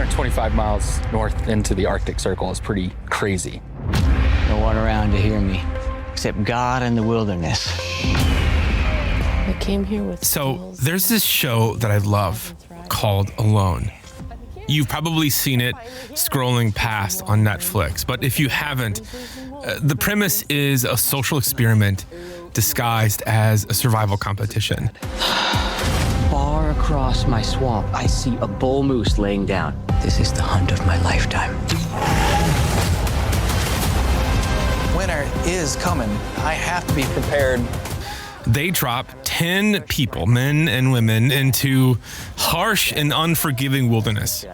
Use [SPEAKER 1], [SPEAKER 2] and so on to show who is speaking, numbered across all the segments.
[SPEAKER 1] 125 miles north into the Arctic Circle is pretty crazy.
[SPEAKER 2] No one around to hear me, except God and the wilderness.
[SPEAKER 3] I came here with
[SPEAKER 4] So there's this show that I love called Alone. You've probably seen it scrolling past on Netflix, but if you haven't, the premise is a social experiment disguised as a survival competition.
[SPEAKER 2] Far across my swamp, I see a bull moose laying down. This is the hunt of my lifetime.
[SPEAKER 5] Winter is coming. I have to be prepared.
[SPEAKER 4] They drop 10 people, men and women, into harsh and unforgiving wilderness,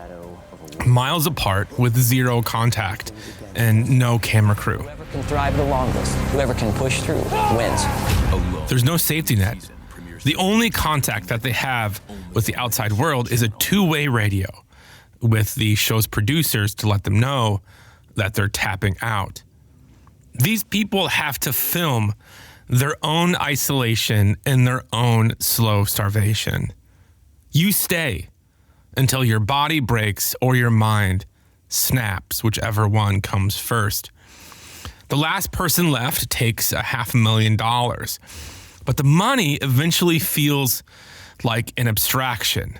[SPEAKER 4] miles apart with zero contact and no camera crew.
[SPEAKER 2] Whoever can thrive the longest, whoever can push through, wins.
[SPEAKER 4] There's no safety net. The only contact that they have with the outside world is a two-way radio with the show's producers to let them know that they're tapping out. These people have to film their own isolation and their own slow starvation. You stay until your body breaks or your mind snaps, whichever one comes first. The last person left takes $500,000, but the money eventually feels like an abstraction.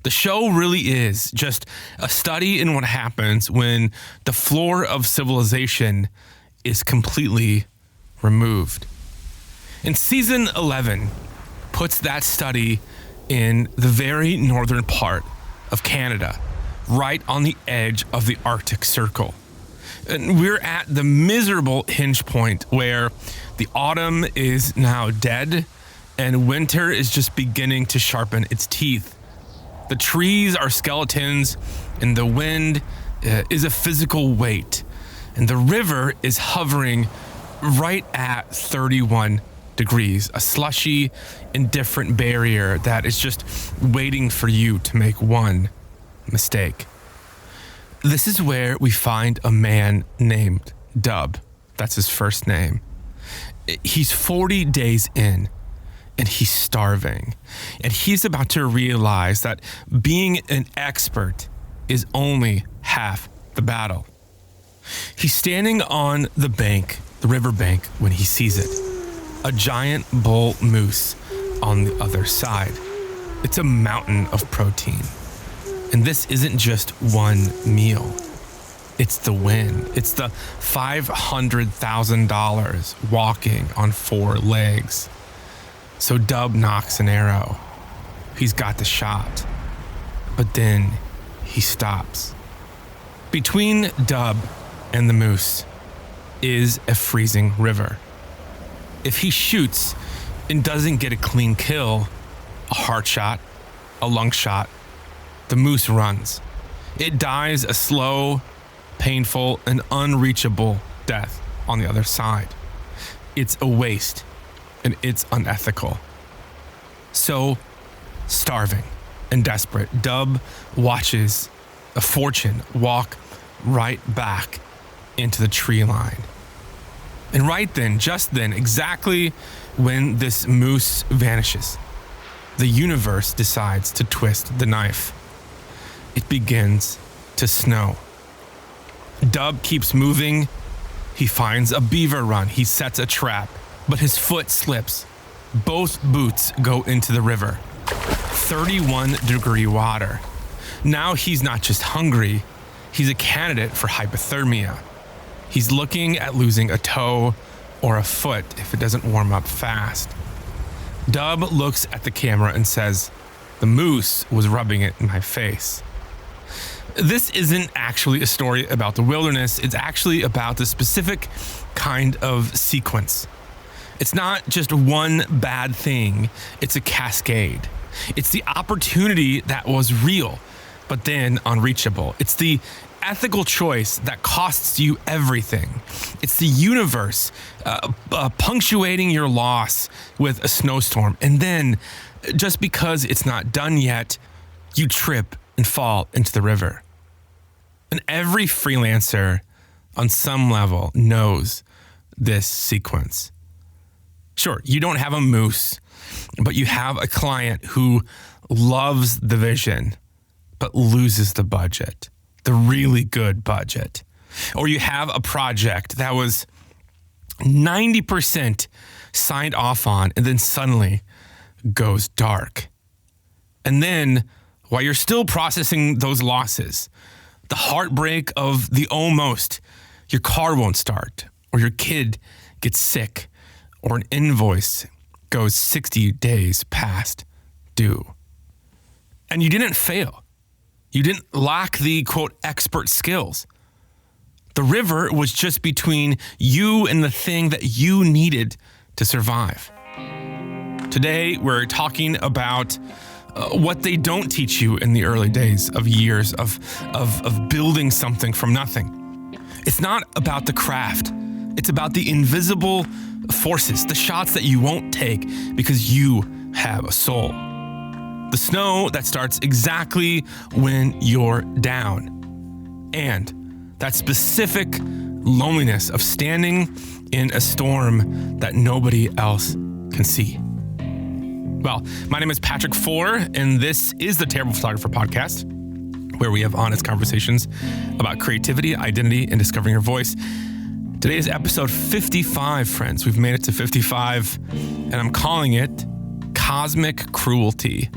[SPEAKER 4] The show really is just a study in what happens when the floor of civilization is completely removed. And season 11 puts that study in the very northern part of Canada, right on the edge of the Arctic Circle. And we're at the miserable hinge point where the autumn is now dead and winter is just beginning to sharpen its teeth. The trees are skeletons and the wind is a physical weight. And the river is hovering right at 31 degrees, a slushy, indifferent barrier that is just waiting for you to make one mistake. This is where we find a man named Dub. That's his first name. He's 40 days in and he's starving. And he's about to realize that being an expert is only half the battle. He's standing on the bank, the river bank, when he sees it. A giant bull moose on the other side. It's a mountain of protein. And this isn't just one meal. It's the win. It's the $500,000 walking on 4 legs. So Dub knocks an arrow. He's got the shot. But then he stops. Between Dub and the moose is a freezing river. If he shoots and doesn't get a clean kill, a heart shot, a lung shot, the moose runs. It dies a slow, painful, and unreachable death on the other side. It's a waste, and it's unethical. So, starving and desperate, Dub watches a fortune walk right back into the tree line. And right then, just then, exactly when this moose vanishes, the universe decides to twist the knife. It begins to snow. Dub keeps moving. He finds a beaver run. He sets a trap, but his foot slips. Both boots go into the river. 31-degree water. Now he's not just hungry, he's a candidate for hypothermia. He's looking at losing a toe or a foot if it doesn't warm up fast. Dub looks at the camera and says, "The moose was rubbing it in my face." This isn't actually a story about the wilderness. It's actually about the specific kind of sequence. It's not just one bad thing. It's a cascade. It's the opportunity that was real, but then unreachable. It's the ethical choice that costs you everything. It's the universe punctuating your loss with a snowstorm. And then, just because it's not done yet, you trip and fall into the river. And every freelancer on some level knows this sequence. Sure, you don't have a moose, but you have a client who loves the vision, but loses the budget, the really good budget. Or you have a project that was 90% signed off on and then suddenly goes dark. And then while you're still processing those losses, the heartbreak of the almost, your car won't start, or your kid gets sick, or an invoice goes 60 days past due. And you didn't fail. You didn't lack the, quote, expert skills. The river was just between you and the thing that you needed to survive. Today, we're talking about what they don't teach you in the early days of years of building something from nothing. It's not about the craft. It's about the invisible forces, the shots that you won't take because you have a soul. The snow that starts exactly when you're down. And that specific loneliness of standing in a storm that nobody else can see. Well, my name is Patrick Four, and this is the Terrible Photographer Podcast, where we have honest conversations about creativity, identity, and discovering your voice. Today is episode 55, friends. We've made it to 55, and I'm calling it Cosmic Cruelty.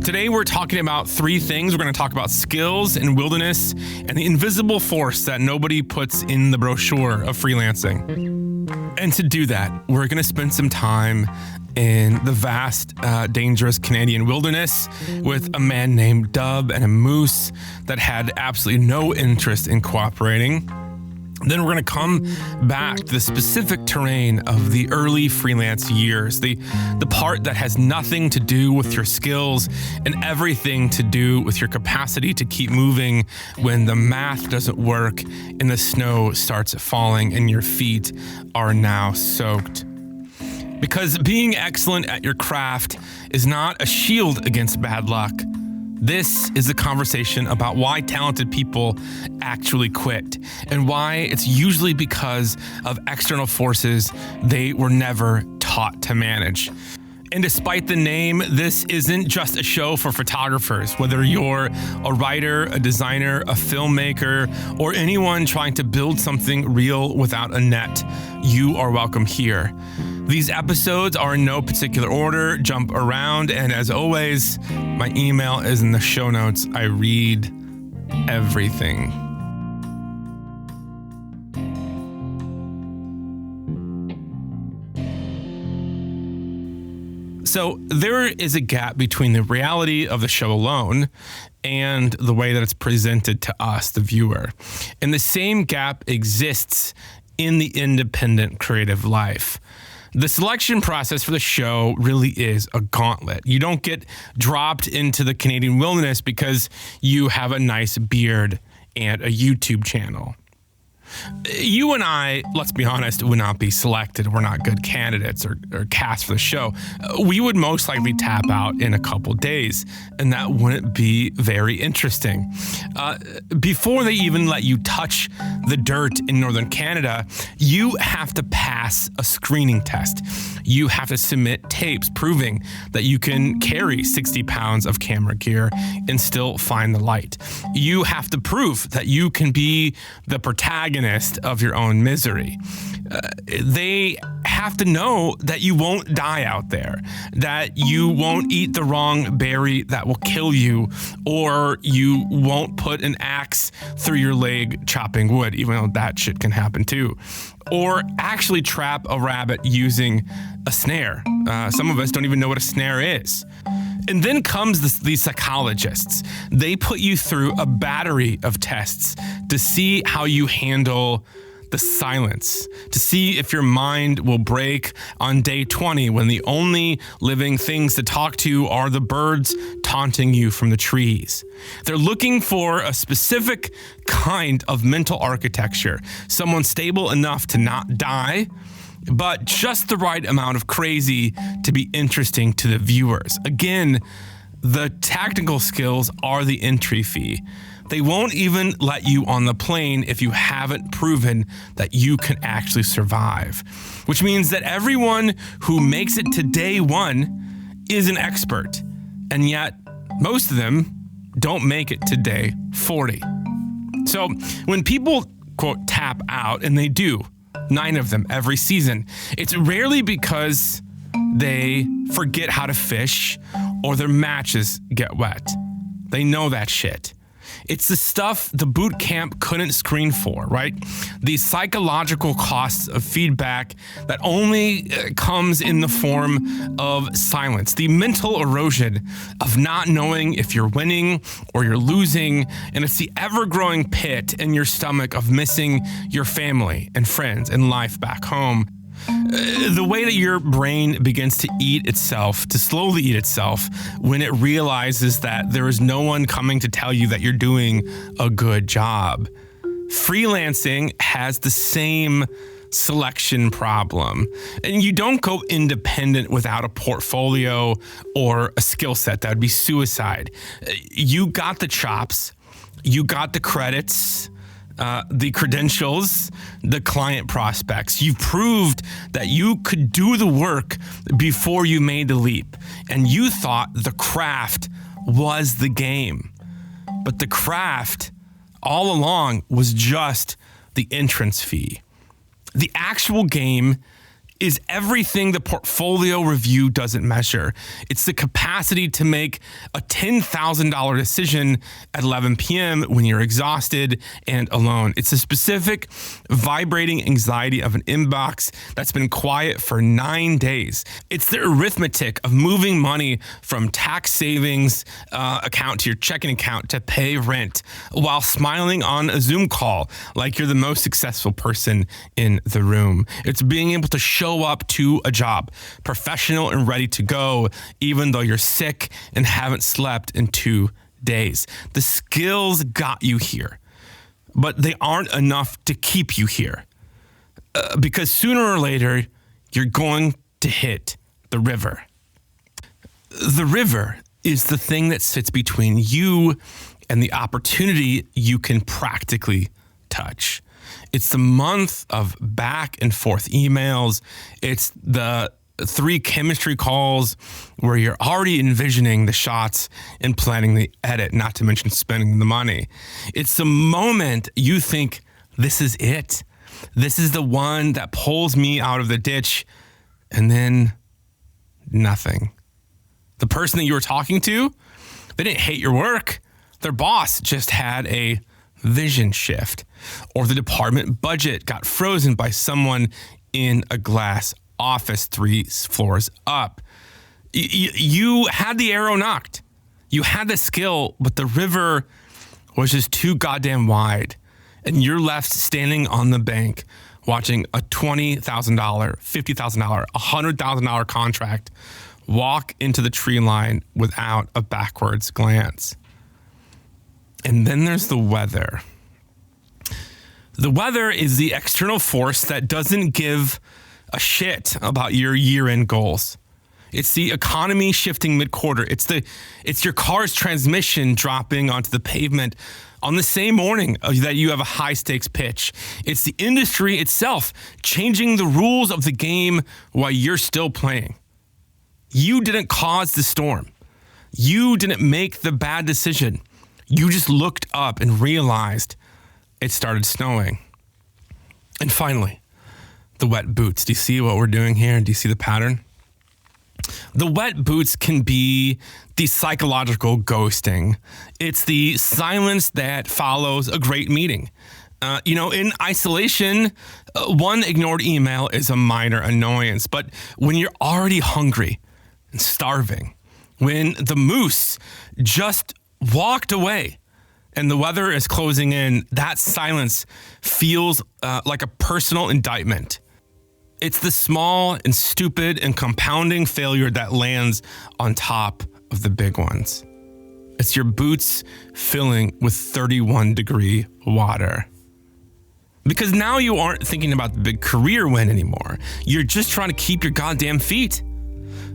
[SPEAKER 4] Today, we're talking about three things. We're going to talk about skills and wilderness and the invisible force that nobody puts in the brochure of freelancing. And to do that, we're going to spend some time in the vast, dangerous Canadian wilderness with a man named Dub and a moose that had absolutely no interest in cooperating. Then we're going to come back to the specific terrain of the early freelance years, the part that has nothing to do with your skills and everything to do with your capacity to keep moving when the math doesn't work and the snow starts falling and your feet are now soaked. Because being excellent at your craft is not a shield against bad luck. This is a conversation about why talented people actually quit and why it's usually because of external forces they were never taught to manage. And despite the name, this isn't just a show for photographers. Whether you're a writer, a designer, a filmmaker, or anyone trying to build something real without a net, you are welcome here. These episodes are in no particular order, jump around, and as always, my email is in the show notes. I read everything. So there is a gap between the reality of the show alone and the way that it's presented to us, the viewer. And the same gap exists in the independent creative life. The selection process for the show really is a gauntlet. You don't get dropped into the Canadian wilderness because you have a nice beard and a YouTube channel. You and I, let's be honest, would not be selected. We're not good candidates or cast for the show. We would most likely tap out in a couple days, and that wouldn't be very interesting. Before they even let you touch the dirt in Northern Canada, you have to pass a screening test. You have to submit tapes proving that you can carry 60 pounds of camera gear and still find the light. You have to prove that you can be the protagonist of your own misery. They have to know that you won't die out there, that you won't eat the wrong berry that will kill you, or you won't put an axe through your leg chopping wood, even though that shit can happen too, or actually trap a rabbit using a snare. Some of us don't even know what a snare is. And then comes these psychologists. They put you through a battery of tests to see how you handle the silence, to see if your mind will break on day 20 when the only living things to talk to are the birds taunting you from the trees. They're looking for a specific kind of mental architecture, someone stable enough to not die, but just the right amount of crazy to be interesting to the viewers. Again, the technical skills are the entry fee. They won't even let you on the plane if you haven't proven that you can actually survive, which means that everyone who makes it to day one is an expert, and yet most of them don't make it to day 40. So when people, quote, tap out, and they do, 9 of them every season, it's rarely because they forget how to fish or their matches get wet. They know that shit. It's the stuff the boot camp couldn't screen for, right? The psychological costs of feedback that only comes in the form of silence. The mental erosion of not knowing if you're winning or you're losing. And it's the ever-growing pit in your stomach of missing your family and friends and life back home. The way that your brain begins to slowly eat itself when it realizes that there is no one coming to tell you that you're doing a good job. Freelancing has the same selection problem. And you don't go independent without a portfolio or a skill set. That would be suicide. You got the chops, you got the credits, the credentials, the client prospects. You've proved that you could do the work before you made the leap. And you thought the craft was the game. But the craft all along was just the entrance fee. The actual game is everything the portfolio review doesn't measure. It's the capacity to make a $10,000 decision at 11 p.m. when you're exhausted and alone. It's a specific vibrating anxiety of an inbox that's been quiet for 9 days. It's the arithmetic of moving money from tax savings account to your checking account to pay rent while smiling on a Zoom call like you're the most successful person in the room. It's being able to show up to a job, professional and ready to go, even though you're sick and haven't slept in 2 days. The skills got you here, but they aren't enough to keep you here. Because sooner or later, you're going to hit the river. The river is the thing that sits between you and the opportunity you can practically touch. It's the month of back and forth emails. It's the 3 chemistry calls where you're already envisioning the shots and planning the edit, not to mention spending the money. It's the moment you think, this is it. This is the one that pulls me out of the ditch. And then nothing. The person that you were talking to, they didn't hate your work. Their boss just had a vision shift, or the department budget got frozen by someone in a glass office 3 floors up. You had the arrow knocked. You had the skill, but the river was just too goddamn wide. And you're left standing on the bank watching a $20,000, $50,000, $100,000 contract walk into the tree line without a backwards glance. And then there's the weather. The weather is the external force that doesn't give a shit about your year-end goals. It's the economy shifting mid-quarter. It's your car's transmission dropping onto the pavement on the same morning that you have a high-stakes pitch. It's the industry itself changing the rules of the game while you're still playing. You didn't cause the storm. You didn't make the bad decision. You just looked up and realized it started snowing. And finally, the wet boots. Do you see what we're doing here? Do you see the pattern? The wet boots can be the psychological ghosting. It's the silence that follows a great meeting. In isolation, one ignored email is a minor annoyance. But when you're already hungry and starving, when the moose just walked away and the weather is closing in, that silence feels like a personal indictment. It's the small and stupid and compounding failure that lands on top of the big ones. It's your boots filling with 31-degree water. Because now you aren't thinking about the big career win anymore. You're just trying to keep your goddamn feet.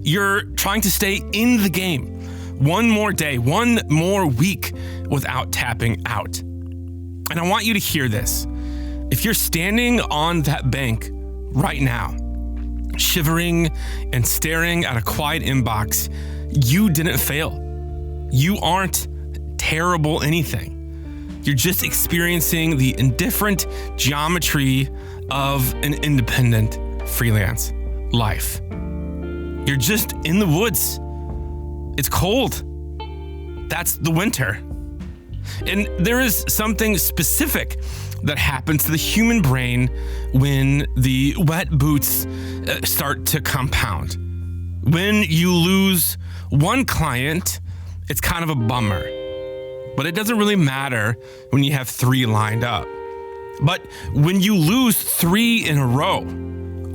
[SPEAKER 4] You're trying to stay in the game. One more day, one more week without tapping out. And I want you to hear this. If you're standing on that bank right now, shivering and staring at a quiet inbox, you didn't fail. You aren't terrible anything. You're just experiencing the indifferent geometry of an independent freelance life. You're just in the woods. It's cold. That's the winter. And there is something specific that happens to the human brain when the wet boots start to compound. When you lose one client, it's kind of a bummer. But it doesn't really matter when you have 3 lined up. But when you lose 3 in a row,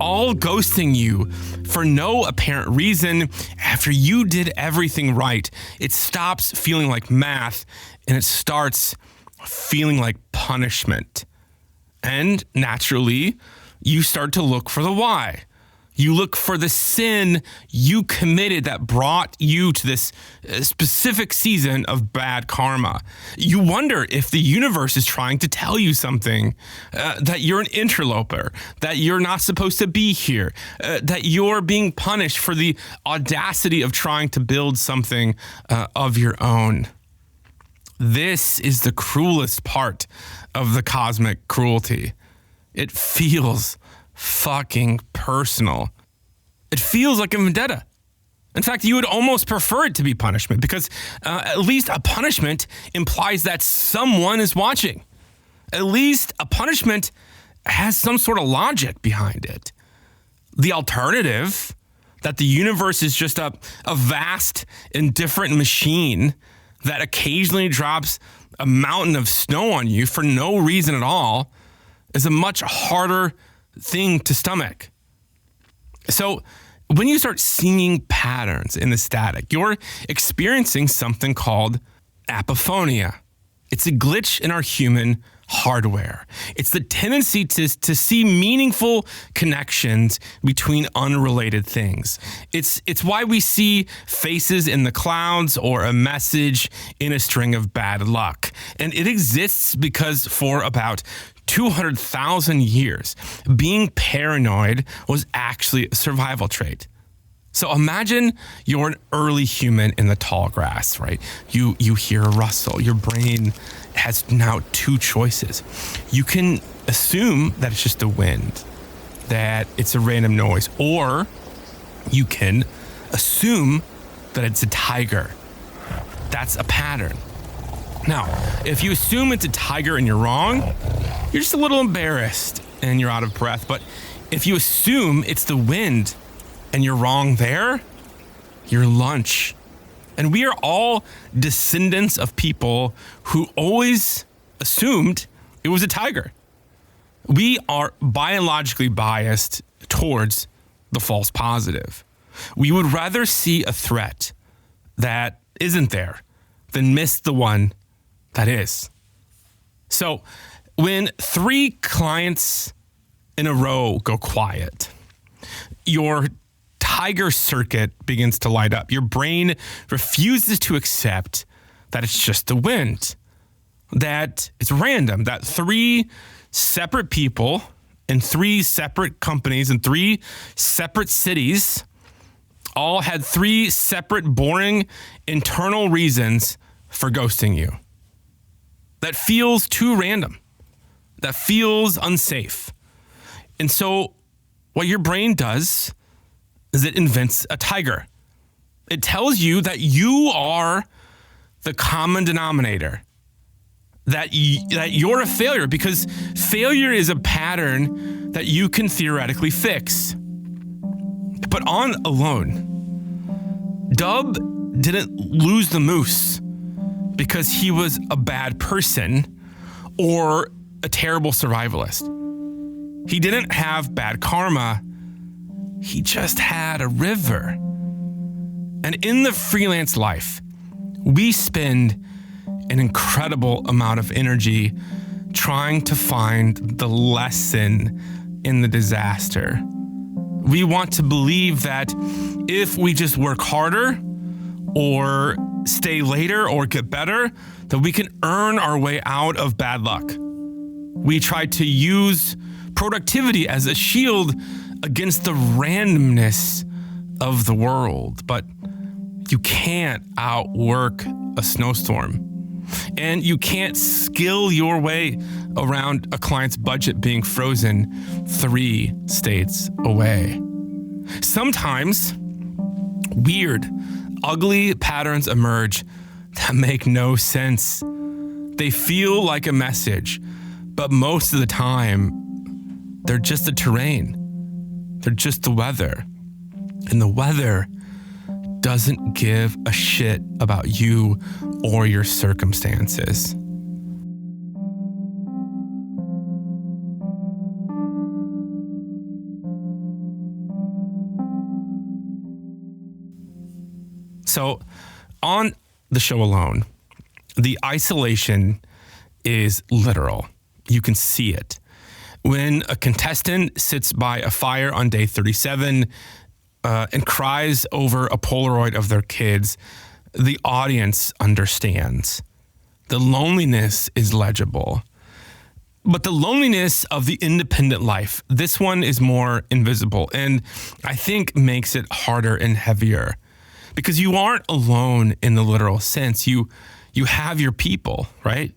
[SPEAKER 4] all ghosting you for no apparent reason after you did everything right, it stops feeling like math and it starts feeling like punishment. And naturally, you start to look for the why. You look for the sin you committed that brought you to this specific season of bad karma. You wonder if the universe is trying to tell you something, that you're an interloper, that you're not supposed to be here, that you're being punished for the audacity of trying to build something of your own. This is the cruelest part of the cosmic cruelty. It feels fucking personal. It feels like a vendetta. In fact, you would almost prefer it to be punishment because at least a punishment implies that someone is watching. At least a punishment has some sort of logic behind it. The alternative, that the universe is just a vast, indifferent machine that occasionally drops a mountain of snow on you for no reason at all, is a much harder thing to stomach. So when you start seeing patterns in the static, you're experiencing something called apophonia. It's a glitch in our human hardware. It's the tendency to see meaningful connections between unrelated things. It's why we see faces in the clouds or a message in a string of bad luck. And it exists because for about 200,000 years, being paranoid was actually a survival trait. So imagine you're an early human in the tall grass, right? You hear a rustle. Your brain has now 2 choices. You can assume that it's just the wind, that it's a random noise, or you can assume that it's a tiger. That's a pattern. Now, if you assume it's a tiger and you're wrong, you're just a little embarrassed and you're out of breath. But if you assume it's the wind and you're wrong there, you're lunch. And we are all descendants of people who always assumed it was a tiger. We are biologically biased towards the false positive. We would rather see a threat that isn't there than miss the one that is. So when 3 clients in a row go quiet, your tiger circuit begins to light up. Your brain refuses to accept that it's just the wind, that it's random, that 3 separate people in 3 separate companies in 3 separate cities all had 3 separate, boring, internal reasons for ghosting you. That feels too random. That feels unsafe. And so what your brain does is it invents a tiger. It tells you that you are the common denominator, that you're a failure, because failure is a pattern that you can theoretically fix. But on alone, Dub didn't lose the moose because he was a bad person or a terrible survivalist. He didn't have bad karma. He just had a river. And in the freelance life, we spend an incredible amount of energy trying to find the lesson in the disaster. We want to believe that if we just work harder or stay later or get better, that we can earn our way out of bad luck. We try to use productivity as a shield against the randomness of the world, but you can't outwork a snowstorm. And you can't skill your way around a client's budget being frozen 3 states away. Sometimes weird, ugly patterns emerge that make no sense. They feel like a message, but most of the time, they're just the terrain. They're just the weather. And the weather doesn't give a shit about you or your circumstances. So, on the show alone, the isolation is literal. You can see it. When a contestant sits by a fire on day 37 and cries over a Polaroid of their kids, the audience understands. The loneliness is legible. But the loneliness of the independent life, this one is more invisible and I think makes it harder and heavier. Because you aren't alone in the literal sense. You have your people, right?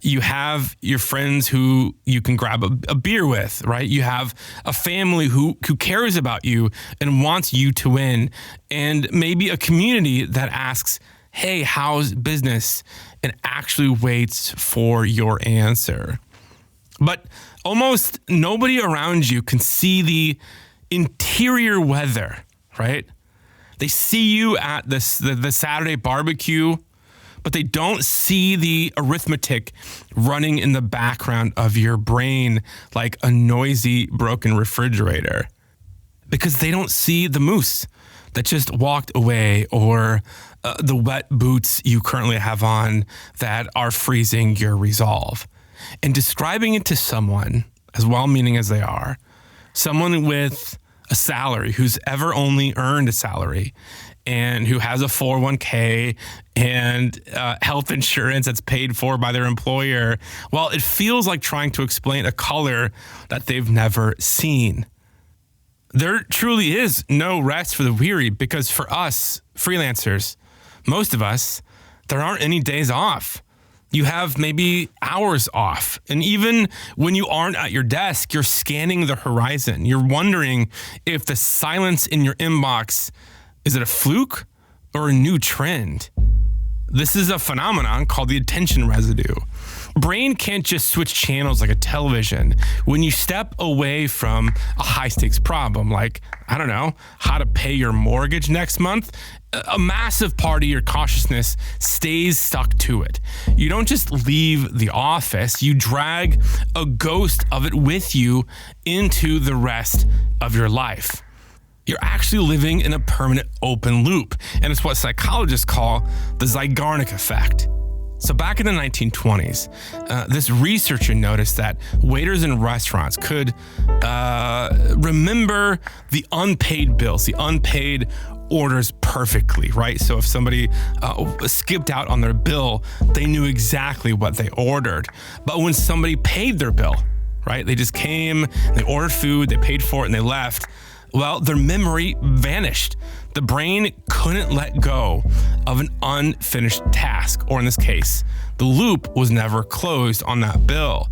[SPEAKER 4] You have your friends who you can grab a beer with, right? You have a family who cares about you and wants you to win. And maybe a community that asks, hey, how's business? And actually waits for your answer. But almost nobody around you can see the interior weather, right? They see you at the Saturday barbecue, but they don't see the arithmetic running in the background of your brain like a noisy, broken refrigerator. Because they don't see the moose that just walked away or the wet boots you currently have on that are freezing your resolve. And describing it to someone, as well-meaning as they are, someone with a salary who's ever only earned a salary and who has a 401k and health insurance that's paid for by their employer, well, it feels like trying to explain a color that they've never seen. There truly is no rest for the weary because for us, freelancers, most of us, there aren't any days off. You have maybe hours off. And even when you aren't at your desk, you're scanning the horizon. You're wondering if the silence in your inbox, is it a fluke or a new trend? This is a phenomenon called the attention residue. Brain can't just switch channels like a television. When you step away from a high stakes problem, like, I don't know, how to pay your mortgage next month, a massive part of your consciousness stays stuck to it. You don't just leave the office, you drag a ghost of it with you into the rest of your life. You're actually living in a permanent open loop, and it's what psychologists call the Zeigarnik effect. So back in the 1920s, this researcher noticed that waiters in restaurants could remember the unpaid bills, the unpaid orders perfectly, right? So if somebody skipped out on their bill, they knew exactly what they ordered. But when somebody paid their bill, right? They just came, they ordered food, they paid for it, and they left. Well, their memory vanished. The brain couldn't let go of an unfinished task, or in this case, the loop was never closed on that bill.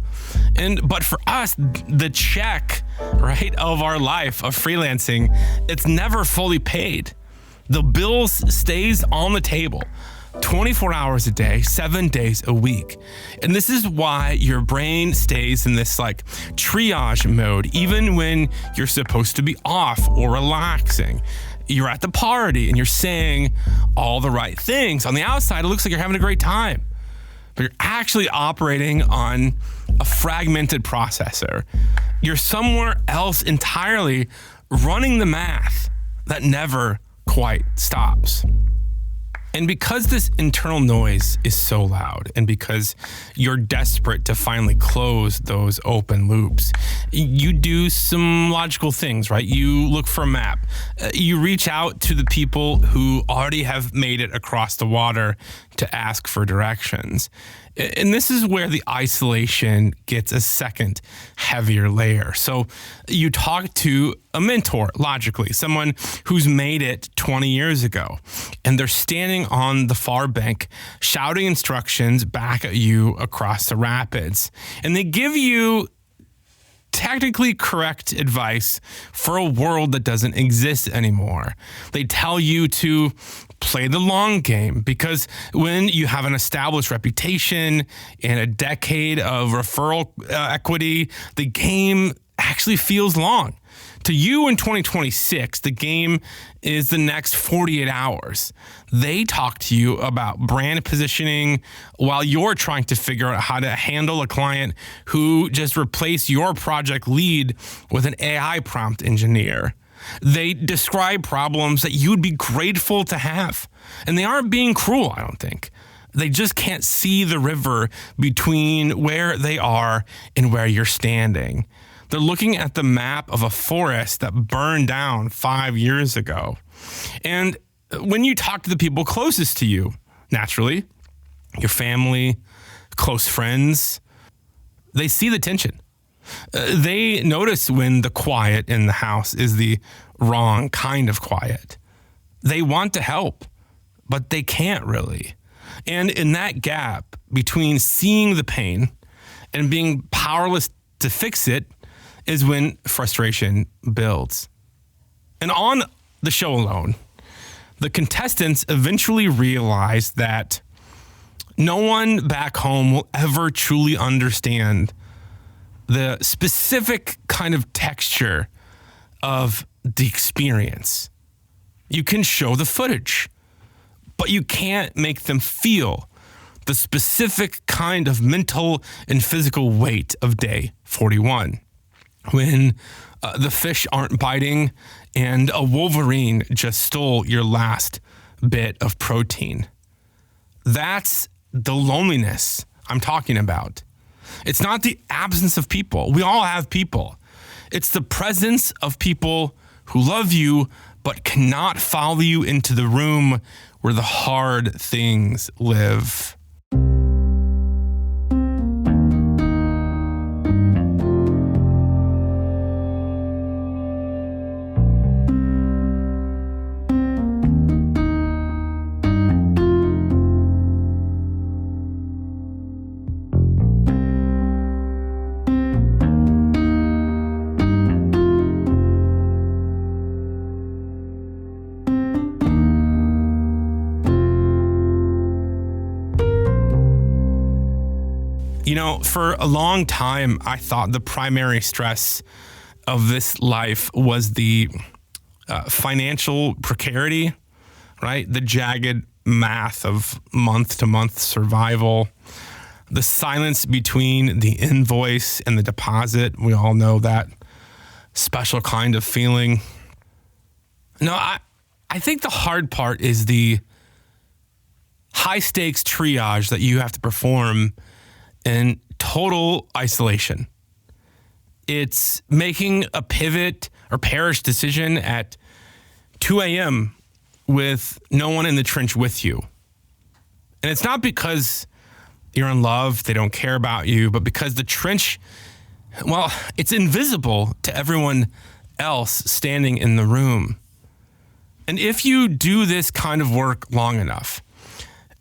[SPEAKER 4] But for us, the check, right, of our life of freelancing, it's never fully paid. The bill stays on the table 24 hours a day, 7 days a week. And this is why your brain stays in this like triage mode, even when you're supposed to be off or relaxing. You're at the party and you're saying all the right things. On the outside, it looks like you're having a great time, but you're actually operating on a fragmented processor. You're somewhere else entirely running the math that never quite stops. And because this internal noise is so loud, and because you're desperate to finally close those open loops, you do some logical things, right? You look for a map. You reach out to the people who already have made it across the water to ask for directions. And this is where the isolation gets a second heavier layer. So you talk to a mentor, logically, someone who's made it 20 years ago, and they're standing on the far bank shouting instructions back at you across the rapids. And they give you technically correct advice for a world that doesn't exist anymore. They tell you to play the long game, because when you have an established reputation and a decade of referral equity, the game actually feels long. To you in 2026, the game is the next 48 hours. They talk to you about brand positioning while you're trying to figure out how to handle a client who just replaced your project lead with an AI prompt engineer. They describe problems that you'd be grateful to have. And they aren't being cruel, I don't think. They just can't see the river between where they are and where you're standing. They're looking at the map of a forest that burned down 5 years ago. And when you talk to the people closest to you, naturally, your family, close friends, they see the tension. They notice when the quiet in the house is the wrong kind of quiet. They want to help, but they can't really. And in that gap between seeing the pain and being powerless to fix it is when frustration builds. And on the show alone, the contestants eventually realize that no one back home will ever truly understand the specific kind of texture of the experience. You can show the footage, but you can't make them feel the specific kind of mental and physical weight of day 41. When the fish aren't biting and a wolverine just stole your last bit of protein. That's the loneliness I'm talking about. It's not the absence of people. We all have people. It's the presence of people who love you but cannot follow you into the room where the hard things live. You know, for a long time, I thought the primary stress of this life was the financial precarity, right? The jagged math of month-to-month survival, the silence between the invoice and the deposit. We all know that special kind of feeling. No, I think the hard part is the high-stakes triage that you have to perform in total isolation. It's making a pivot or perish decision at 2 a.m. with no one in the trench with you. And it's not because you're in love, they don't care about you, but because the trench, well, it's invisible to everyone else standing in the room. And if you do this kind of work long enough,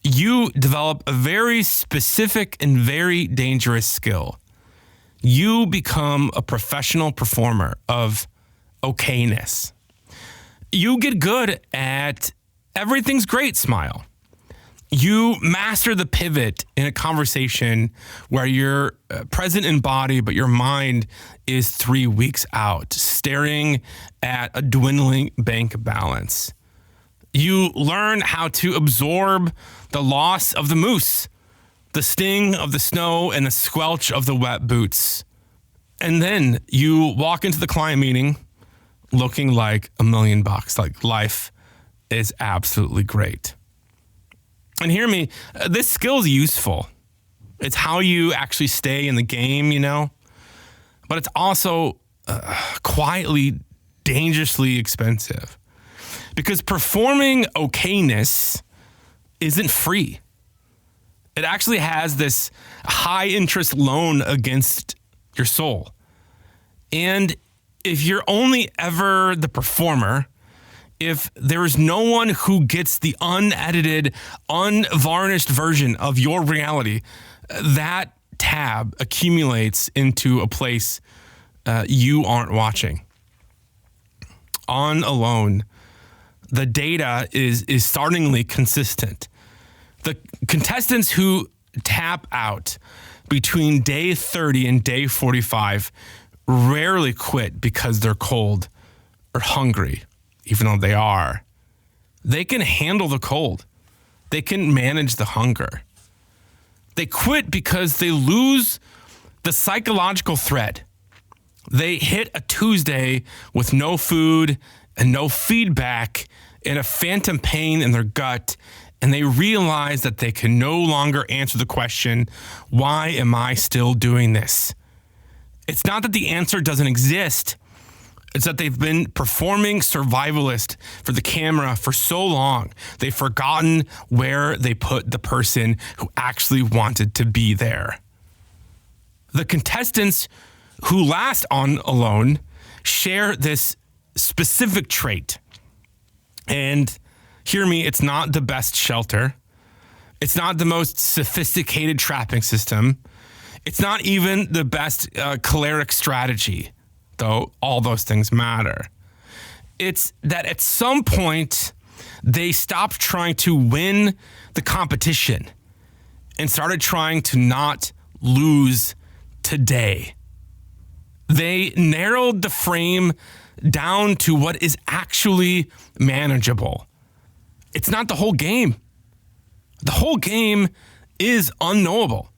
[SPEAKER 4] you develop a very specific and very dangerous skill. You become a professional performer of okayness. You get good at everything's great smile. You master the pivot in a conversation where you're present in body, but your mind is 3 weeks out, staring at a dwindling bank balance. You learn how to absorb the loss of the moose, the sting of the snow, and the squelch of the wet boots. And then you walk into the client meeting looking like $1 million, like life is absolutely great. And hear me, this skill is useful. It's how you actually stay in the game, you know, but it's also quietly, dangerously expensive. Because performing okayness isn't free. It actually has this high interest loan against your soul. And if you're only ever the performer, if there is no one who gets the unedited, unvarnished version of your reality, that tab accumulates into a place you aren't watching. On Alone, the data is startlingly consistent. The contestants who tap out between day 30 and day 45 rarely quit because they're cold or hungry, even though they are. They can handle the cold. They can manage the hunger. They quit because they lose the psychological thread. They hit a Tuesday with no food and no feedback and a phantom pain in their gut, and they realize that they can no longer answer the question, why am I still doing this? It's not that the answer doesn't exist. It's that they've been performing survivalist for the camera for so long, they've forgotten where they put the person who actually wanted to be there. The contestants who last on Alone share this specific trait. And hear me, it's not the best shelter. It's not the most sophisticated trapping system. It's not even the best caloric strategy, though all those things matter. It's that at some point, they stopped trying to win the competition and started trying to not lose today. They narrowed the frame down to what is actually manageable. It's not the whole game. The whole game is unknowable.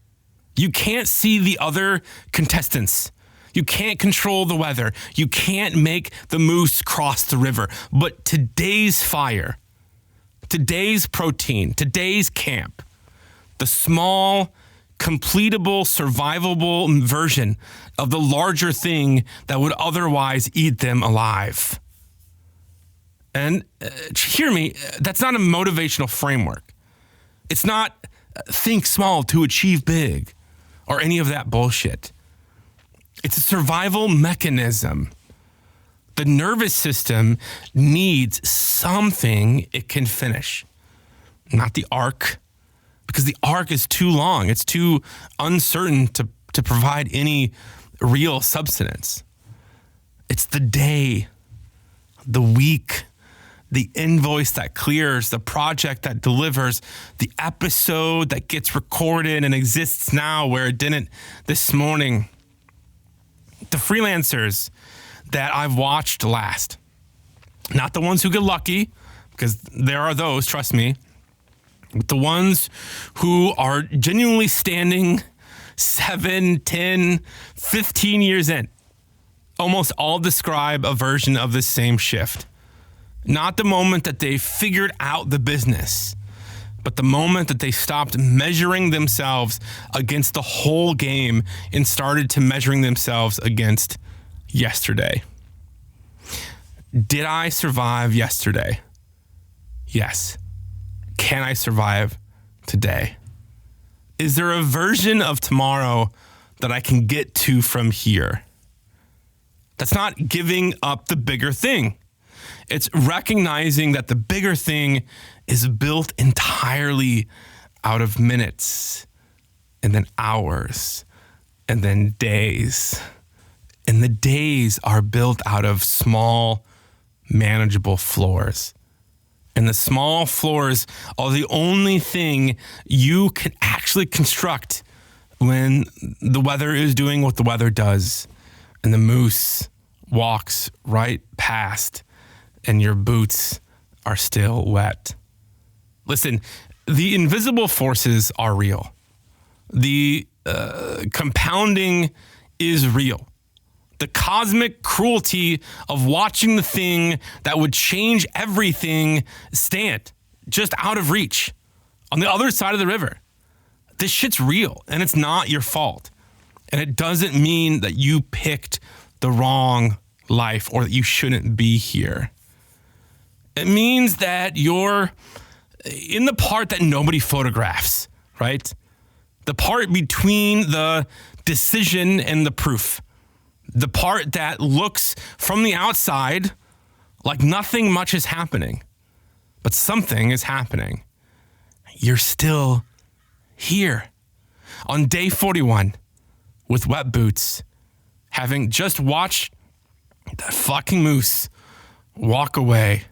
[SPEAKER 4] You can't see the other contestants. You can't control the weather. You can't make the moose cross the river. But today's fire, today's protein, today's camp, the small, completable, survivable version of the larger thing that would otherwise eat them alive. And hear me, that's not a motivational framework. It's not think small to achieve big or any of that bullshit. It's a survival mechanism. The nervous system needs something it can finish, not the arc, because the arc is too long. It's too uncertain to provide any real substance. It's the day, the week, the invoice that clears, the project that delivers, the episode that gets recorded and exists now where it didn't this morning. The freelancers that I've watched last, not the ones who get lucky, because there are those, trust me, but the ones who are genuinely standing 7, 10, 15 years in, almost all describe a version of the same shift. Not the moment that they figured out the business, but the moment that they stopped measuring themselves against the whole game and started to measuring themselves against yesterday. Did I survive yesterday? Yes. Can I survive today? Is there a version of tomorrow that I can get to from here? That's not giving up the bigger thing. It's recognizing that the bigger thing is built entirely out of minutes and then hours and then days. And the days are built out of small, manageable floors. And the small floors are the only thing you can actually construct when the weather is doing what the weather does and the moose walks right past and your boots are still wet. Listen, the invisible forces are real. The compounding is real. The cosmic cruelty of watching the thing that would change everything stand just out of reach on the other side of the river. This shit's real and it's not your fault. And it doesn't mean that you picked the wrong life or that you shouldn't be here. It means that you're in the part that nobody photographs, right? The part between the decision and the proof. The part that looks from the outside like nothing much is happening, but something is happening. You're still here on day 41 with wet boots, having just watched that fucking moose walk away,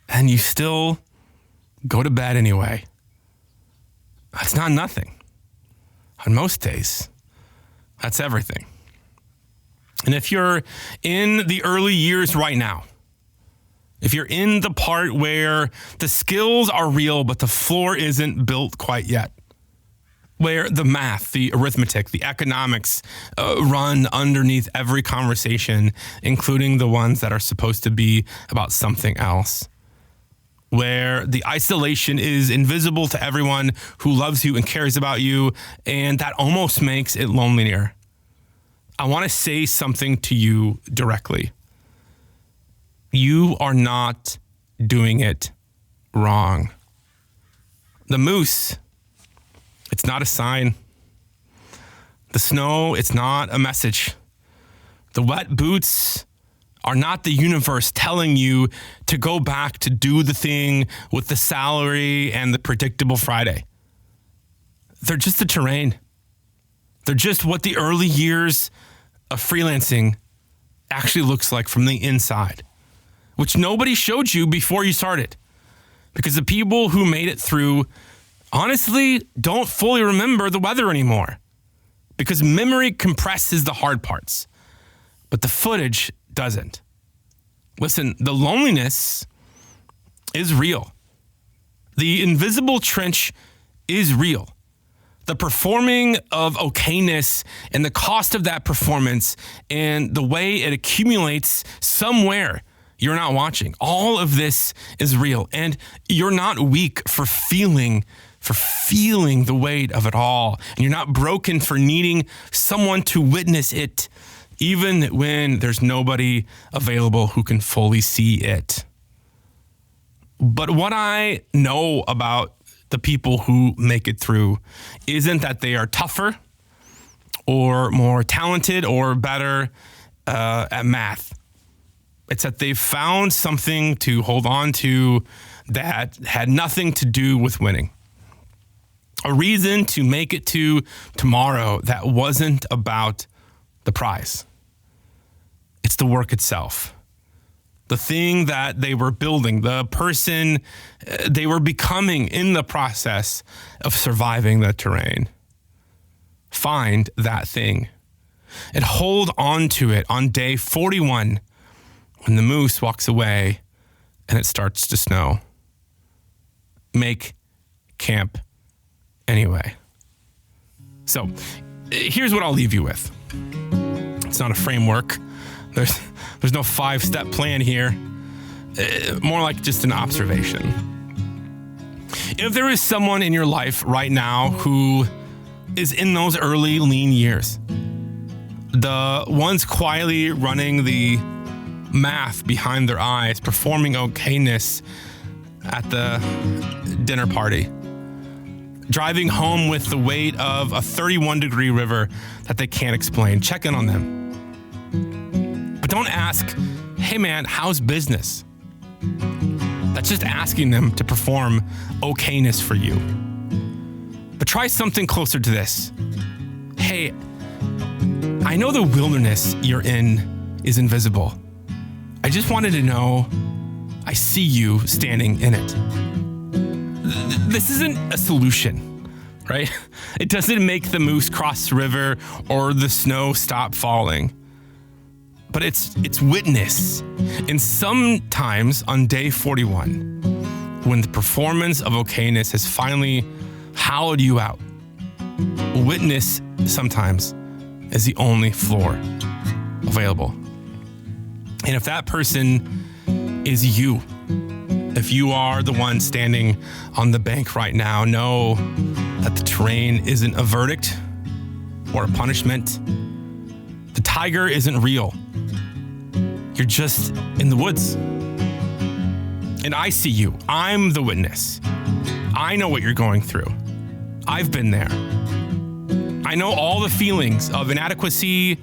[SPEAKER 4] and you still go to bed anyway. That's not nothing. On most days, that's everything. And if you're in the early years right now, if you're in the part where the skills are real, but the floor isn't built quite yet, where the math, the arithmetic, the economics run underneath every conversation, including the ones that are supposed to be about something else, where the isolation is invisible to everyone who loves you and cares about you, and that almost makes it lonelier. I want to say something to you directly. You are not doing it wrong. The moose, it's not a sign. The snow, it's not a message. The wet boots are not the universe telling you to go back to do the thing with the salary and the predictable Friday. They're just the terrain. They're just what the early years of freelancing actually looks like from the inside, which nobody showed you before you started, because the people who made it through honestly don't fully remember the weather anymore, because memory compresses the hard parts, but the footage doesn't. Listen, the loneliness is real. The invisible trench is real. The performing of okayness and the cost of that performance and the way it accumulates somewhere you're not watching. All of this is real, and you're not weak for feeling the weight of it all. And you're not broken for needing someone to witness it, even when there's nobody available who can fully see it. But what I know about the people who make it through isn't that they are tougher or more talented or better at math. It's that they've found something to hold on to that had nothing to do with winning. A reason to make it to tomorrow that wasn't about the prize. It's the work itself. The thing that they were building, the person they were becoming in the process of surviving the terrain. Find that thing and hold on to it on day 41 when the moose walks away and it starts to snow. Make camp anyway. So here's what I'll leave you with. It's not a framework. There's no 5-step plan here. More like just an observation. If there is someone in your life right now who is in those early lean years, the ones quietly running the math behind their eyes, performing okayness at the dinner party, driving home with the weight of a 31-degree river that they can't explain, check in on them. But don't ask, hey man, how's business? That's just asking them to perform okayness for you. But try something closer to this. Hey, I know the wilderness you're in is invisible. I just wanted to know I see you standing in it. This isn't a solution, right? It doesn't make the moose cross the river or the snow stop falling. But it's witness. And sometimes on day 41, when the performance of okayness has finally hollowed you out, witness sometimes is the only floor available. And if that person is you, if you are the one standing on the bank right now, know that the terrain isn't a verdict or a punishment. The tiger isn't real. You're just in the woods. And I see you. I'm the witness. I know what you're going through. I've been there. I know all the feelings of inadequacy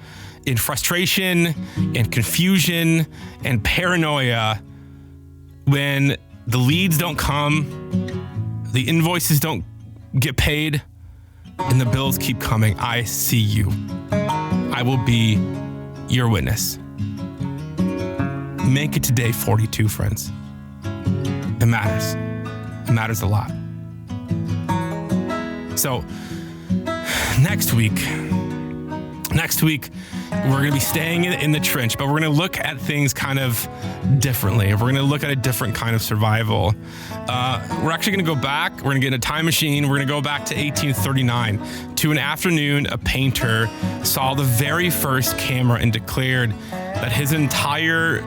[SPEAKER 4] and frustration and confusion and paranoia when the leads don't come, the invoices don't get paid, and the bills keep coming. I see you. I will be your witness. Make it to day 42, friends. It matters. It matters a lot. So next week, we're going to be staying in the trench, but we're going to look at things kind of differently. We're going to look at a different kind of survival. We're actually going to go back. We're going to get in a time machine. We're going to go back to 1839 to an afternoon. A painter saw the very first camera and declared that his entire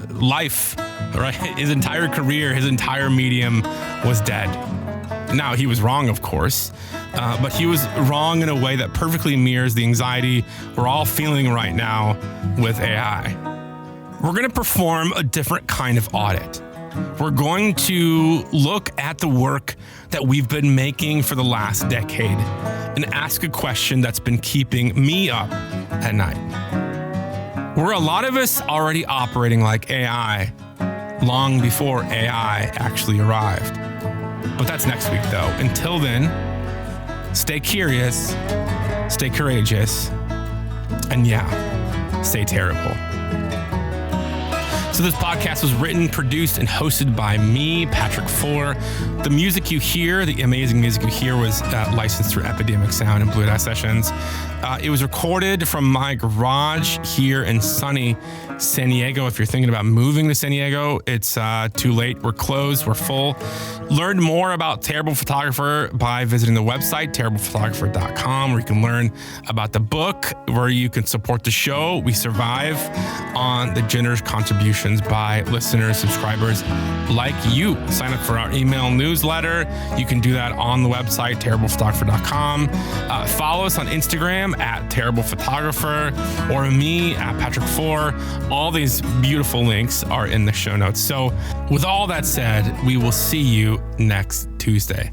[SPEAKER 4] life, right, his entire career, his entire medium was dead. Now, he was wrong, of course, but he was wrong in a way that perfectly mirrors the anxiety we're all feeling right now with AI. We're going to perform a different kind of audit. We're going to look at the work that we've been making for the last decade and ask a question that's been keeping me up at night. Were a lot of us already operating like AI long before AI actually arrived? But that's next week, though. Until then, stay curious, stay courageous, and yeah, stay terrible. So this podcast was written, produced, and hosted by me, Patrick Fuller. The music you hear, the amazing music you hear, was licensed through Epidemic Sound and Blue Dye Sessions. It was recorded from my garage here in sunny San Diego. If you're thinking about moving to San Diego, it's too late. We're closed. We're full. Learn more about Terrible Photographer by visiting the website, terriblephotographer.com, where you can learn about the book, where you can support the show. We survive on the generous contributions by listeners, subscribers like you. Sign up for our email newsletter. You can do that on the website, terriblephotographer.com. Follow us on Instagram at Terrible Photographer, or me at Patrick Fuller. All these beautiful links are in the show notes. So with all that said, we will see you next Tuesday.